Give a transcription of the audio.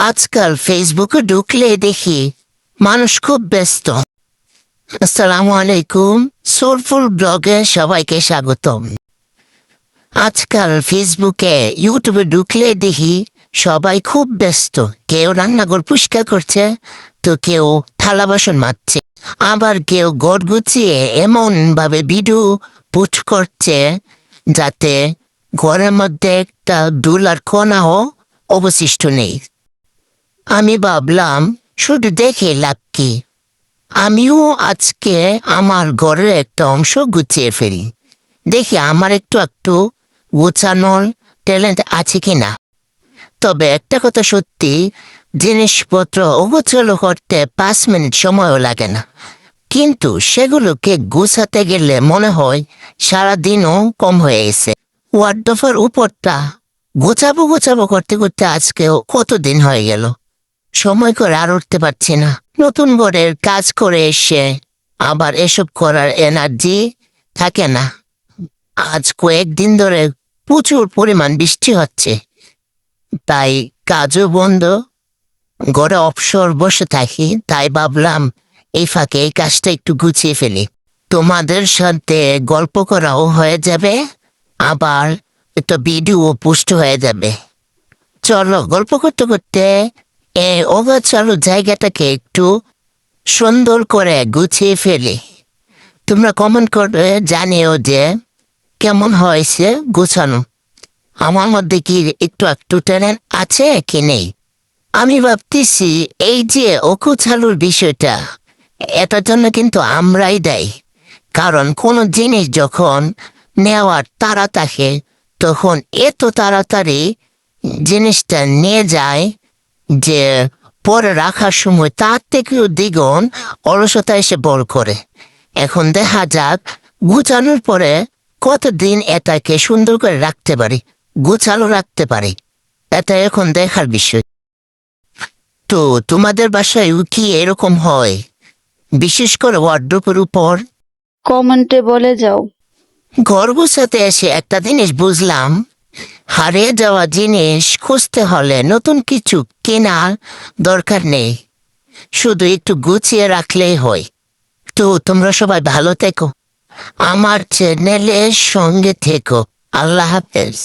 আজকাল ফেসবুকে ঢুকলে দেখি মানুষ খুব ব্যস্ত। আসসালামু আলাইকুম, সোলফুল ব্লগে সবাইকে স্বাগতম। আজকাল ফেসবুকে ইউটিউবে ঢুকলে দেখি সবাই খুব ব্যস্ত। কেউ রান্নাঘর পরিষ্কার করছে, তো কেউ থালা বাসন মাজছে, আবার কেউ ঘর গুছিয়ে এমন ভাবে ভিডিও পোস্ট করছে যাতে ঘরের মধ্যে একটা ধুলার কণাও অবশিষ্ট নেই। আমি ভাবলাম শুধু দেখে লাভ কি, আমিও আজকে আমার ঘরের একটা অংশ গুছিয়ে ফেলি, দেখি আমার একটু একটু গোছানোর ট্যালেন্ট আছে কিনা। তবে একটা কথা সত্যি, জিনিসপত্র অগোছালো করতে 5 মিনিট সময়ও লাগে না, কিন্তু সেগুলোকে গুছাতে গেলে মনে হয় সারাদিনও কম হয়ে গেছে। ওয়ার্ডরোবের উপরটা গোছাবো গোছাবো করতে করতে আজকেও কতদিন হয়ে গেল, সময় করে আর উঠতে পারছি না। নতুন ঘরের কাজ করে এসে আবার এসব করার এনার্জি থাকে না। আজ কয়েকদিন ধরে প্রচুর পরিমাণ বৃষ্টি হচ্ছে, তাই কাজও বন্ধ, ঘরে অবসর বসে থাকি। তাই ভাবলাম এই ফাঁকে এই কাজটা একটু গুছিয়ে ফেলি, তোমাদের সাথে গল্প করাও হয়ে যাবে, আবার একটা ভিডিও পোস্ট হয়ে যাবে। চলো গল্প করতে করতে অগোছালো জায়গাটাকে একটু সুন্দর করে গুছিয়ে ফেলি। তোমরা কমেন্ট করে জানিও যে কেমন হয়েছে গুছানো, আমার মধ্যে কি একটু একটু ট্যালেন্ট আছে কি নেই। আমি ভাবতেছি এই যে অগোছালোর বিষয়টা, এটার জন্য কিন্তু আমরাই দায়ী। কারণ কোনো জিনিস যখন নেওয়ার তাড়া থাকে, তখন এত তাড়াতাড়ি জিনিসটা নিয়ে যায় যে পরে রাখার সময় তার থেকেও দ্বিগুণ অলসতা এসে বল করে। এখন দেখা যাক গুছানোর পরে কতদিন এটাকে সুন্দর করে রাখতে পারি, গুছালো রাখতে পারি, এটা এখন দেখার বিষয়। তো তোমাদের বাসায় কি এরকম হয়, বিশেষ করে ওয়ার্ডরোবের উপর? কমেন্টে বলে যাও। ঘর গুছাতে এসে একটা জিনিস বুঝলাম, হারিয়ে যাওয়া জিনিস খুঁজতে হলে নতুন কিছু কেনার দরকার নেই, শুধু একটু গুছিয়ে রাখলেই হয়। তো তোমরা সবাই ভালো থেকো, আমার চ্যানেলের সঙ্গে থেকো। আল্লাহ হাফেজ।